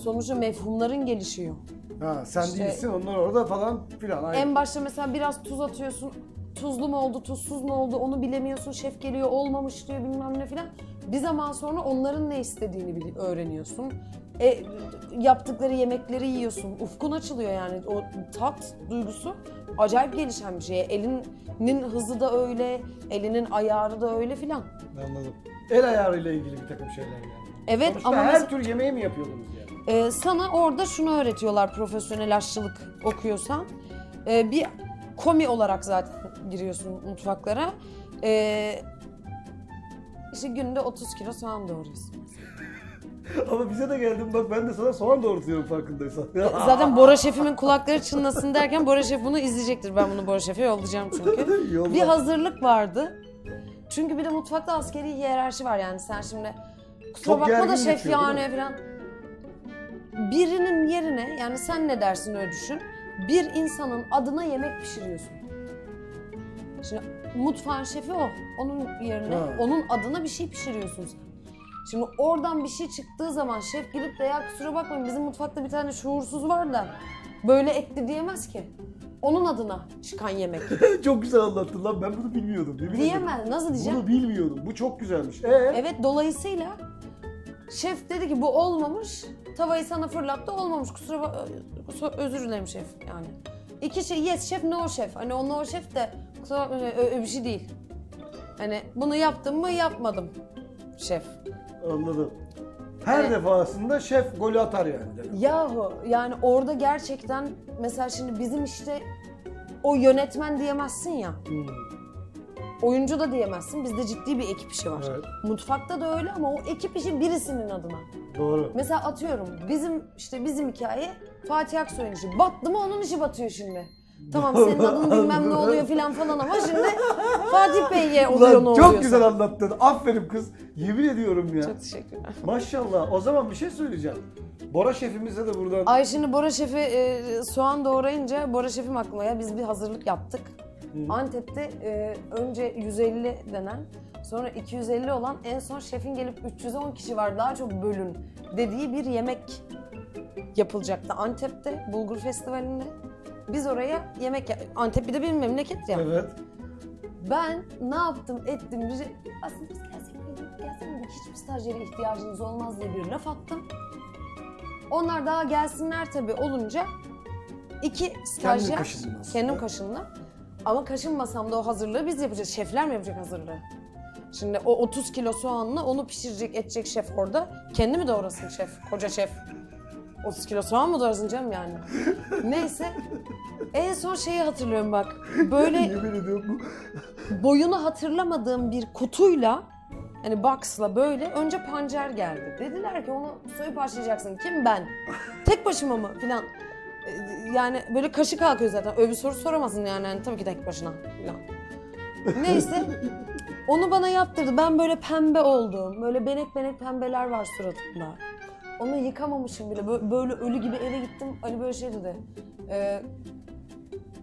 B: Sonuçta mefhumların gelişiyor.
A: Ha, sen
B: İşte-
A: değilsin, onlar orada falan filan. Aynen.
B: En başta mesela biraz tuz atıyorsun. Tuzlu mu oldu, tuzsuz mu oldu onu bilemiyorsun. Şef geliyor olmamış diyor bilmem ne filan. Bir zaman sonra onların ne istediğini öğreniyorsun. Yaptıkları yemekleri yiyorsun. Ufkun açılıyor yani. O tat duygusu acayip gelişen bir şey. Elinin hızı da öyle, elinin ayarı da öyle filan.
A: Anladım. El ayarıyla ilgili bir takım şeyler yani.
B: Evet
A: Sonuçta
B: ama
A: her
B: mesela-
A: tür yemeği mi yapıyordunuz yani?
B: Sana orada şunu öğretiyorlar profesyonel aşçılık okuyorsan. Bir komi olarak zaten giriyorsun mutfaklara. İşte günde 30 kilo soğan doğruyorsun.
A: Ama bize de geldin bak, ben de sana soğan doğrultuyorum farkındaysan.
B: Zaten Bora Şef'imin kulakları çınlasın derken Bora Şef bunu izleyecektir. Ben bunu Bora Şef'e yollayacağım çünkü.
A: Yolla.
B: Bir hazırlık vardı. Çünkü bir de mutfakta askeri hiyerarşi var yani sen şimdi kusura
A: Çok
B: bakma da
A: gergin
B: şef
A: geçiyor, değil
B: yani falan. Birinin yerine yani sen ne dersin öyle düşün. Bir insanın adına yemek pişiriyorsun. Şimdi mutfağın şefi o. Onun yerine
A: Ha.
B: onun adına bir şey pişiriyorsun sen. Şimdi oradan bir şey çıktığı zaman şef gidip de ya kusura bakmayın bizim mutfakta bir tane şuursuz var da böyle etti diyemez ki. Onun adına çıkan yemek.
A: Çok güzel anlattın lan, ben bunu bilmiyordum. Yemin ederim.
B: Diyemez. Nasıl diyeceğim?
A: Bunu bilmiyordum. Bu çok güzelmiş.
B: Evet dolayısıyla şef dedi ki bu olmamış. Tavayı sana fırlattı olmamış. Özür dilerim şef yani. İki şey yes şef no şef. Hani o no şef de kusura bakma öyle bir şey değil. Hani bunu yaptım mı yapmadım şef.
A: Anladım. Her
B: Evet.
A: defasında şef golü atar yani. demek.
B: Yahu yani orada gerçekten mesela şimdi bizim işte o yönetmen diyemezsin ya. Oyuncu da diyemezsin. Bizde ciddi bir ekip işi var.
A: Evet.
B: Mutfakta da öyle ama o ekip işi birisinin adına.
A: Doğru.
B: Mesela atıyorum bizim hikaye Fatih Aksoy'un işi. Battı mı onun işi batıyor şimdi. Tamam senin adın bilmem ne oluyor filan falan ama şimdi Fatih Bey'e oluyor
A: Ulan
B: ne
A: çok
B: oluyorsa.
A: güzel anlattın. Aferin kız. Yemin ediyorum ya.
B: Çok teşekkürler.
A: Maşallah. O zaman bir şey söyleyeceğim. Bora şefimize de buradan...
B: Ay şimdi Bora Şef'i soğan doğrayınca Bora Şef'im aklıma ya biz bir hazırlık yaptık. Antep'te önce 150 denen sonra 250 olan en son şefin gelip 310 kişi var daha çok bölün dediği bir yemek yapılacaktı Antep'te Bulgur Festivali'nde. Biz oraya Antep bir de benim memleket ya.
A: Evet.
B: Ben ne yaptım ettim aslında biz gelsene hiçbir stajyere ihtiyacınız olmaz diye bir laf attım. Onlar daha gelsinler tabii olunca 2 stajyer
A: kaşındın aslında.
B: kendim kaşındım. Ama kaşınmasam da o hazırlığı biz yapacağız. Şefler mi yapacak hazırlığı? Şimdi o 30 kilo soğanla onu pişirecek edecek şef orada. Kendi mi doğrasın şef? Koca şef. 30 kilo soğan mı doğrasın canım yani? Neyse. En son şeyi hatırlıyorum bak. Böyle
A: Yemin ediyorum bu.
B: boyunu hatırlamadığım bir kutuyla hani box'la böyle önce pancar geldi. Dediler ki onu soyup haşlayacaksın. Kim? Ben. Tek başıma mı? Filan. Yani böyle kaşı kalkıyor zaten. Öyle bir soru soramazsın yani tabii ki tek başına filan. Neyse. Onu bana yaptırdı. Ben böyle pembe oldum. Böyle benek benek pembeler var suratımda. Onu yıkamamışım bile. Böyle ölü gibi eve gittim. Ali böyle şey dedi.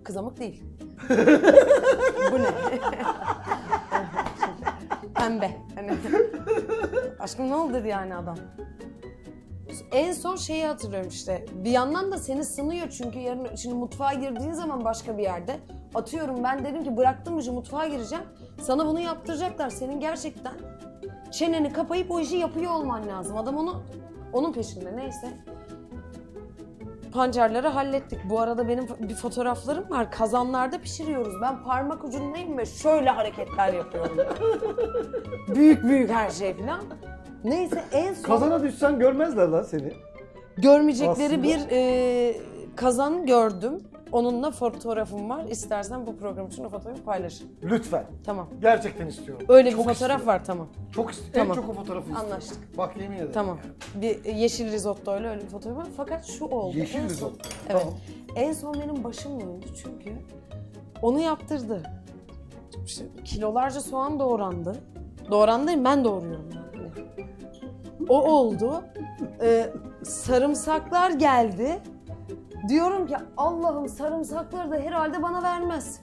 B: Kızamık değil. Bu ne? Pembe. Hani aşkım ne oldu dedi yani adam. En son şeyi hatırlıyorum işte. Bir yandan da seni sınıyor çünkü yarın şimdi mutfağa girdiğin zaman başka bir yerde atıyorum ben dedim ki bıraktım mı mutfağa gireceğim. Sana bunu yaptıracaklar. Senin gerçekten çeneni kapayıp o işi yapıyor olman lazım. Adam onun peşinde neyse. pancarları hallettik. Bu arada benim bir fotoğraflarım var. Kazanlarda pişiriyoruz. Ben parmak ucundayım ve şöyle hareketler yapıyorum. Büyük büyük her şey falan. Neyse en son
A: Kazana düşsen görmezler lan seni.
B: görmeyecekleri
A: Aslında-
B: bir kazan gördüm. Onunla fotoğrafım var. İstersen bu program için o fotoğrafı paylaşırım.
A: Lütfen.
B: Tamam.
A: Gerçekten istiyorum.
B: Öyle bir
A: Çok
B: fotoğraf
A: istiyorum.
B: var, tamam.
A: Çok istiyorum.
B: Tamam.
A: En çok o fotoğrafı istiyorum.
B: Anlaştık.
A: Bak yemin ederim.
B: Tamam. Bir yeşil risottoyla öyle bir fotoğraf var. Fakat şu oldu.
A: Yeşil
B: En son-
A: risotto.
B: Evet.
A: Tamam.
B: En son benim başım döndü çünkü onu yaptırdı. İşte kilolarca soğan doğrandı. Doğrandı değil, ben doğruyorum yani. O oldu. Sarımsaklar geldi. Diyorum ki Allah'ım sarımsakları da herhalde bana vermez.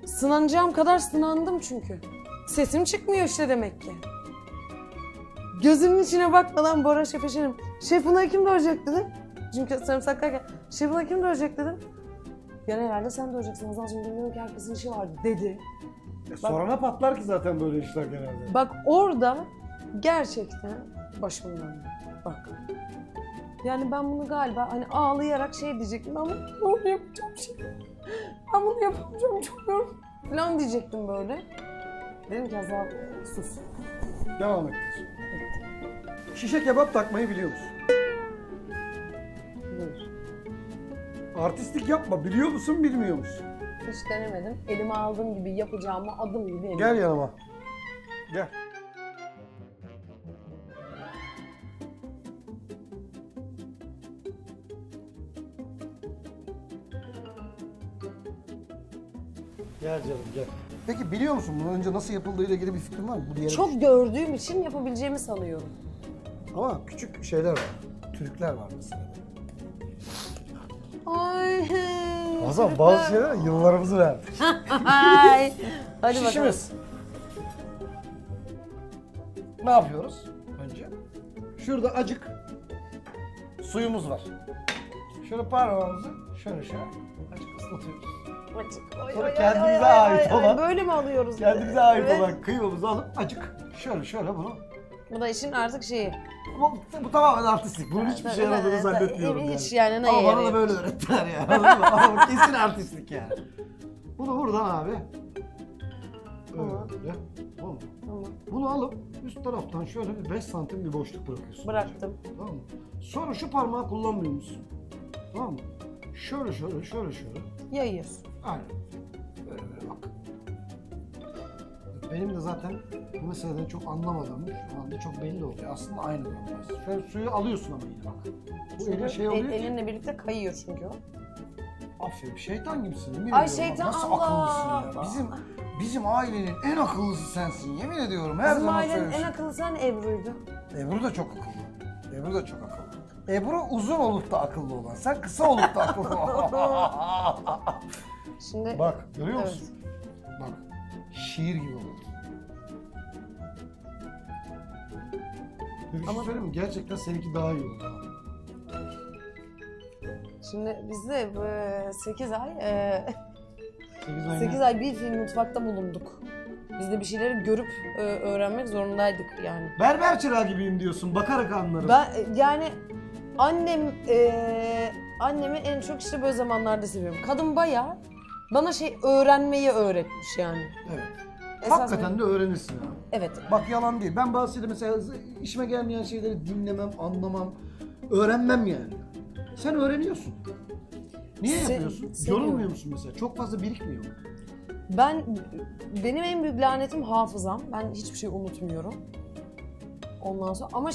B: Sınanacağım kadar sınandım çünkü. Sesim çıkmıyor işte demek ki. Gözümün içine bakmadan Bora Şef'e şef buna kim doğrayacak dedim. Çünkü sarımsaklar geldi. Şef buna kim doğrayacak dedim. Yani herhalde sen doğrayacaksın. Azalcığım bilmiyorum ki herkesin işi var dedi.
A: Sorana patlar ki zaten böyle işler genelde.
B: Bak orada gerçekten başım döndü. Bak. Yani ben bunu galiba hani ağlayarak şey diyecektim. Ben bunu yapacağım şey. Ben bunu yapamayacağım çok yorulum falan diyecektim böyle. Dedim ki Azal sus.
A: Devam et. Şişe kebap takmayı biliyor musun?
B: Buyur.
A: Artistlik yapma. Biliyor musun, bilmiyor musun?
B: Hiç denemedim. Elime aldığım gibi yapacağımı adım gibi eminim.
A: Gel yanıma. Gel. Gel canım gel. Peki biliyor musun bundan önce nasıl yapıldığıyla ilgili bir fikrin var mı? Bu diğer
B: Çok gördüğüm için yapabileceğimi sanıyorum.
A: Ama küçük şeyler var. Trükler var mesela.
B: Ay.
A: Hasan bazı şeyler yıllarımızı verdi.
B: Ay. Hadi bakalım.
A: Şişimiz. Ne yapıyoruz önce? Şurada acık suyumuz var. Şöyle parmağımızı şöyle acık ıslatıyoruz.
B: Ay,
A: Sonra
B: ay,
A: kendimize
B: ay,
A: ait
B: ay,
A: olan-
B: böyle mi alıyoruz?
A: Kendimize ait
B: Evet.
A: olan kıymamızı alıp acık şöyle bunu.
B: Bu da işin artık şeyi.
A: Ama bu tamamen artistlik. Bunun hiçbir şey yaradığını zannetmiyorum yani.
B: Hiç yani ne
A: Ama bana da
B: yarıyor?
A: böyle öğrettiler ya. Anladın mı? Ama kesin artistlik yani. Bunu buradan abi.
B: Tamam.
A: Öyle. Tamam mı?
B: Tamam.
A: Bunu alıp üst taraftan şöyle bir 5 santim bir boşluk bırakıyorsun.
B: Bıraktım.
A: Tamam mı? Sonra şu parmağı kullanmıyor musun? Tamam mı? Şöyle.
B: Yayıyorsun.
A: Aynen. Böyle bak. Benim de zaten bu meseleden çok anlamadığım şu anda çok belli oluyor. Aslında aynı durumdayız. Şöyle suyu alıyorsun ama yine bak. Bu eline şey oluyor ki.
B: Elinle birlikte kayıyor çünkü o.
A: Aferin şeytan gibisin. Yemin
B: Ay
A: ediyorum.
B: şeytan,
A: Nasıl
B: Allah!
A: akıllısın ya. Bizim ailenin en akıllısı sensin. Yemin ediyorum her
B: Bizim
A: zaman
B: ailenin en
A: söylüyorsun.
B: akıllısı hani Ebru'ydu.
A: Ebru da çok akıllı. Ebru uzun olup da akıllı olan. Sen kısa olup da akıllı olan.
B: Şimdi
A: Bak görüyor musun? Bak şiir gibi oldu. Bir şey
B: Ama-
A: söyleyeyim mi? Gerçekten seninki daha iyi oldu.
B: Şimdi biz de 8 ay
A: 8 ay
B: 8 ay bir fiil mutfakta bulunduk. Biz de bir şeyleri görüp öğrenmek zorundaydık yani.
A: Berber çırağı gibiyim diyorsun. Bakarak anlarım.
B: Ben yani annemi en çok işte böyle zamanlarda seviyorum. Kadın bayağı bana öğrenmeyi öğretmiş yani.
A: Evet.
B: Esas
A: Hakikaten de öğrenirsin ha.
B: Evet.
A: Bak yalan değil. Ben bazı şeyleri mesela işime gelmeyen şeyleri dinlemem, anlamam, öğrenmem yani. Sen öğreniyorsun. Niye yapıyorsun?
B: seviyorum.
A: Yorulmuyor musun mesela? Çok fazla birikmiyor mu?
B: Benim en büyük lanetim hafızam. Ben hiçbir şey unutmuyorum. Ondan sonra ama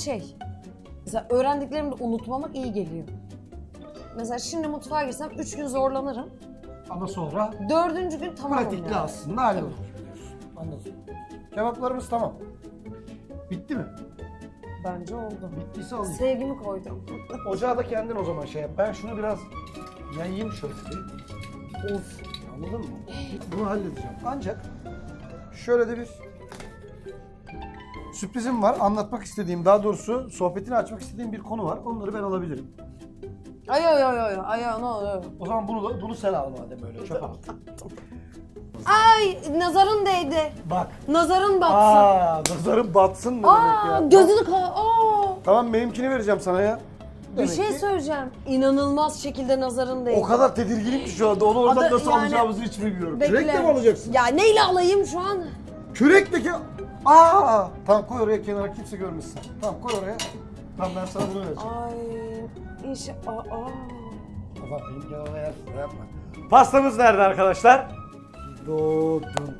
B: mesela öğrendiklerimi de unutmamak iyi geliyor. Mesela şimdi mutfağa girsem 3 gün zorlanırım.
A: Ama sonra
B: 4. gün tamamım
A: pratikle
B: yani.
A: aslında hallolur diyorsun. Anladım. Kebaplarımız tamam. Bitti mi?
B: Bence oldu.
A: Bittiyse alayım.
B: Sevgimi koydum.
A: Ocağı da kendin o zaman şey yap. Ben şunu biraz yayayım şöyle.
B: Of.
A: Anladın mı? Bunu halledeceğim. Ancak şöyle de bir sürprizim var. Anlatmak istediğim, daha doğrusu sohbetini açmak istediğim bir konu var. Onları ben alabilirim.
B: Ay ne oluyor?
A: O zaman bunu sen al madem öyle çöp al.
B: Ay nazarın değdi.
A: Bak.
B: Nazarın batsın.
A: Nazarın batsın ne demek
B: Aa
A: ya?
B: gözünü Aa.
A: Tamam benimkini vereceğim sana ya.
B: Bir
A: Demek
B: şey
A: ki
B: söyleyeceğim. İnanılmaz şekilde nazarın değdi.
A: o kadar tedirginim ki şu anda. Onu oradan
B: Adı-
A: nasıl
B: yani-
A: alacağımızı hiç bilmiyorum.
B: Bekle.
A: Kürekle mi alacaksın?
B: Ya neyle alayım şu an?
A: Kürekle ki... Aa! Tamam koy oraya kenara, kimse görmesin. Tamam koy oraya. Tamam ben sana bunu vereceğim.
B: Ay inşallah.
A: Baba benim kenara yersin, yapma. Pastamız nerede arkadaşlar? Doğdun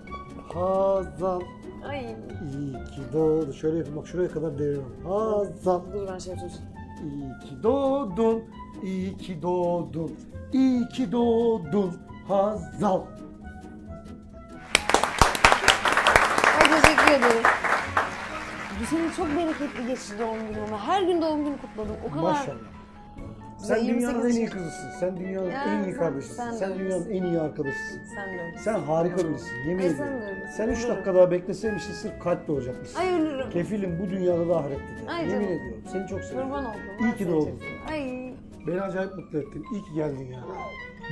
A: Hazal.
B: Ay.
A: İyi ki doğdun. Şöyle yapayım bak, şuraya kadar deviriyorum. Hazal.
B: Dur ben şey yapacağım.
A: İyi ki doğdun. İyi ki doğdun. İyi ki doğdun Hazal.
B: Ay teşekkür ederim. Bu sene çok bereketli geçti doğum günüm. Her gün doğum günü kutladım. O kadar.
A: Maşallah. Sen
B: Güzel,
A: dünyanın
B: 28
A: en iyi kızısın. Sen dünyanın
B: Ya,
A: en iyi
B: sen-
A: kardeşisin.
B: sen de
A: Sen dünyanın en iyi arkadaşısın.
B: Sen de öylesin.
A: Sen harika birisin. Yemin
B: Ay,
A: ediyorum.
B: sen de öylesin.
A: Sen 3
B: Ölürüm.
A: dakika daha bekleseymişsin sırf kalp doğacakmışsın.
B: Ay ölürüm.
A: Kefilim bu dünyada da ahirette de.
B: Ay
A: Yemin
B: canım.
A: ediyorum. Seni çok seviyorum.
B: Kurban oldum.
A: İyi
B: Ben
A: ki
B: seni
A: doğdun.
B: çok seviyorum. Ay.
A: Beni acayip mutlu ettin. İyi ki geldin ya.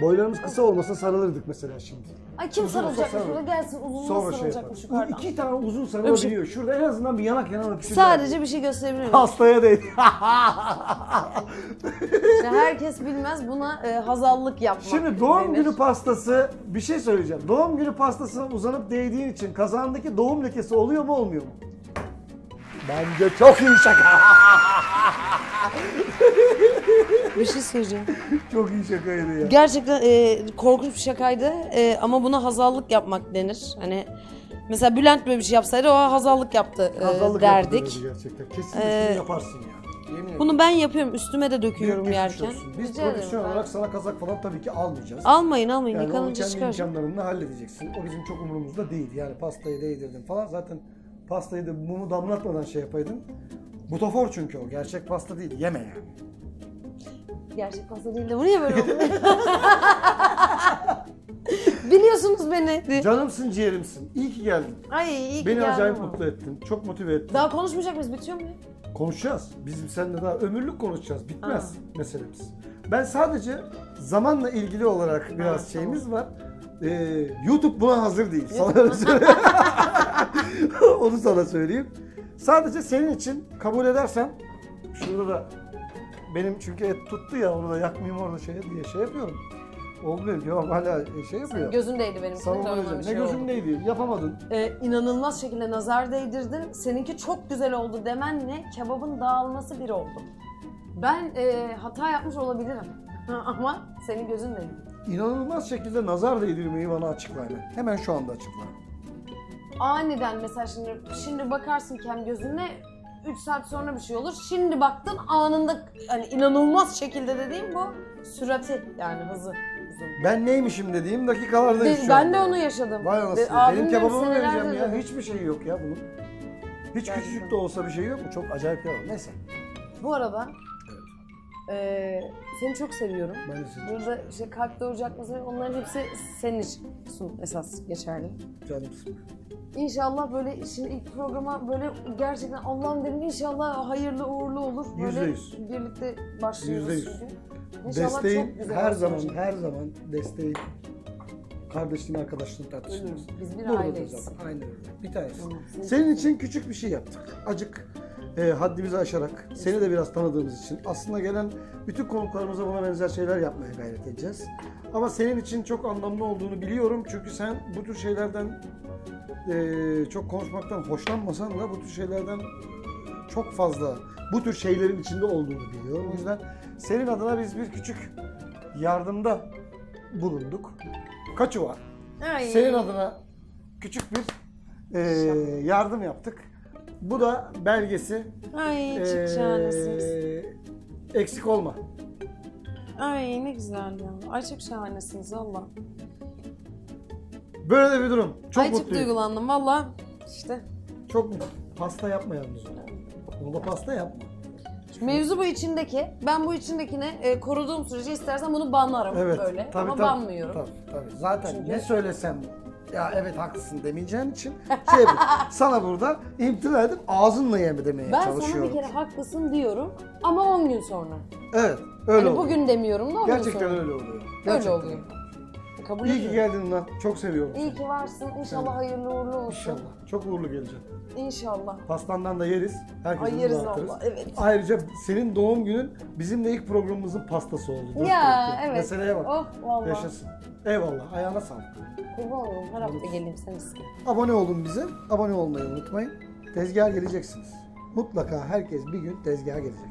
A: Boylarımız kısa olmasa sarılırdık mesela şimdi.
B: Ay kim
A: Uzun olsa
B: sarılacakmış
A: sarıl.
B: burada gelsin uzunluğuna
A: Sonra şey
B: sarılacakmış
A: yaparız.
B: yukarıdan.
A: 2 tane uzun sarılabiliyor. Şurada en azından bir yanak yana öpüşürler.
B: Sadece bir şey gösterebilir miyim?
A: Hastaya değil.
B: İşte herkes bilmez buna hazallık yapmak
A: Şimdi doğum
B: denir.
A: günü pastası, bir şey söyleyeceğim. Doğum günü pastasına uzanıp değdiğin için kazandaki doğum lekesi oluyor mu olmuyor mu? Bence çok iyi şaka.
B: Bir şey söyleyeceğim.
A: Çok iyi şakaydı ya.
B: Gerçekten korkunç bir şakaydı ama buna hazallık yapmak denir. Hani mesela Bülent böyle bir şey yapsaydı o hazallık yaptı
A: Hazırlık
B: derdik.
A: yapılıyordu gerçekten. Kesinlikle şunu yaparsın ya. Yemin ederim.
B: Bunu ben yapıyorum üstüme de döküyorum
A: Büyük geçmiş
B: yerken.
A: olsun. Biz
B: Rica ederim
A: prodüksiyon
B: ben.
A: olarak sana kazak falan tabii ki almayacağız.
B: Almayın
A: Yani onu
B: yıkanınca
A: kendi
B: çıkar.
A: imkanlarınla halledeceksin. O bizim çok umurumuzda değil. Yani pastayı değdirdin falan. Zaten pastayı da mumu damlatmadan şey yapaydın. Butafor çünkü o. Gerçek pasta değil. Yeme yani.
B: Gerçek pasta değil de bu niye böyle oldu? Biliyorsunuz beni.
A: Canımsın, ciğerimsin. İyi ki geldin.
B: Ay iyi ki
A: Beni
B: geldin
A: acayip
B: ama.
A: mutlu ettin. Çok motive ettin.
B: Daha konuşmayacak mıyız? Bitiyor mu?
A: Konuşacağız. Bizim seninle daha ömürlük konuşacağız. Bitmez meselemiz. Ben sadece zamanla ilgili olarak biraz şeyimiz var. YouTube buna hazır değil. Sana öyle söyleyeyim. Onu sana söyleyeyim. Sadece senin için kabul edersen, şurada da benim çünkü et tuttu ya, onu da yakmayayım orada şey diye şey yapıyorum. Oldu benim cevap hala şey yapıyor.
B: Gözündeydi benim.
A: Sana
B: Öyle
A: söyleyeceğim.
B: bir
A: Ne
B: şey oldu.
A: gözümdeydi, yapamadın.
B: İnanılmaz şekilde nazar değdirdin. Seninki çok güzel oldu demenle kebabın dağılması bir oldu. Ben hata yapmış olabilirim. Ama senin gözün değdi.
A: İnanılmaz şekilde nazar değdirmeyi bana açıkla hemen. Hemen şu anda açıkla.
B: Aniden mesela şimdi bakarsın kem gözüne 3 saat sonra bir şey olur. Şimdi baktın anında hani inanılmaz şekilde dediğim bu sürati yani hızı.
A: Ben neymişim dediğim dakikalardayız şu
B: Ben de
A: anda.
B: onu yaşadım.
A: Vay anasını.
B: Abim
A: Benim
B: de
A: kebabımı
B: senelerdir
A: vereceğim ya.
B: dedi.
A: Hiçbir şey yok ya bunun. Hiç
B: Gerçekten.
A: küçücük de olsa bir şey yok mu? Çok acayip ya. Neyse.
B: Bu arada seni çok seviyorum.
A: Ben de sizi
B: Burada işte kalp doğuracak mısın? Onların hepsi senin için esas geçerli.
A: canımsın.
B: İnşallah böyle şimdi ilk programa böyle gerçekten Allah'ım dedim inşallah hayırlı uğurlu olur. Böyle
A: %100.
B: birlikte başlıyoruz
A: %100.
B: çünkü. İnşallah çok
A: Desteğin
B: güzel
A: her
B: olsun
A: zaman
B: hocam.
A: her zaman desteğin arkadaşlığın arkadaşlığın tartışılmaz.
B: Ölürüz. Biz bir
A: Buradadır
B: aileyiz.
A: zaten. Aynen öyle. Bir tanesi.
B: Hı,
A: Senin için küçük bir şey yaptık. Acık haddimizi aşarak, seni de biraz tanıdığımız için aslında gelen bütün konuklarımıza buna benzer şeyler yapmaya gayret edeceğiz. Ama senin için çok anlamlı olduğunu biliyorum çünkü sen bu tür şeylerden çok konuşmaktan hoşlanmasan da bu tür şeylerden çok fazla bu tür şeylerin içinde olduğunu biliyorum. O yüzden senin adına biz bir küçük yardımda bulunduk. Kaçı var?
B: Ay.
A: Senin adına küçük bir yardım yaptık. Bu da belgesi.
B: Ay çok şahanesiniz.
A: Eksik olma.
B: Ay ne güzel ya. Ay çok şahanesiniz valla.
A: Böyle de bir durum. Çok
B: Ay çok
A: mutluyum.
B: duygulandım valla. İşte.
A: Çok mutluyum. Pasta yapma yalnız. Onda pasta yapma.
B: Mevzu bu içindeki. Ben bu içindekini koruduğum sürece istersen bunu banlarım
A: Evet.
B: böyle.
A: Tabii,
B: Ama
A: tabii.
B: banmıyorum.
A: Tabii. Zaten
B: Çünkü-
A: ne söylesem ya evet haklısın demeyeceğin için şey yapayım. Sana burada imtina edip ağzınla yeme demeye
B: Ben sana
A: çalışıyorum.
B: bir kere haklısın diyorum ama 10 gün sonra.
A: Evet. Öyle
B: Hani
A: oluyor.
B: bugün demiyorum da 10 gün sonra.
A: Gerçekten öyle oluyor. Gerçekten
B: oluyor. Kabul
A: İyi ki
B: ediyorum.
A: geldin lan. Çok seviyorum
B: İyi
A: seni.
B: ki varsın. İnşallah
A: Evet.
B: hayırlı uğurlu olsun.
A: İnşallah. Çok uğurlu geleceksin.
B: İnşallah.
A: Pastandan da yeriz. Herkese
B: Ay yeriz
A: dağıtırız.
B: valla, evet.
A: Ayrıca senin doğum günün bizimle ilk programımızın pastası oldu. Dört
B: Ya
A: dörtlük.
B: evet.
A: Meseleye bak.
B: Oh valla.
A: Yaşasın. Eyvallah. Ayağına sağlık.
B: Kurban olurum. Her hafta geleyim sen iste.
A: Abone olun bize. Abone olmayı unutmayın. Tezgaha geleceksiniz. Mutlaka herkes bir gün tezgaha gelecek.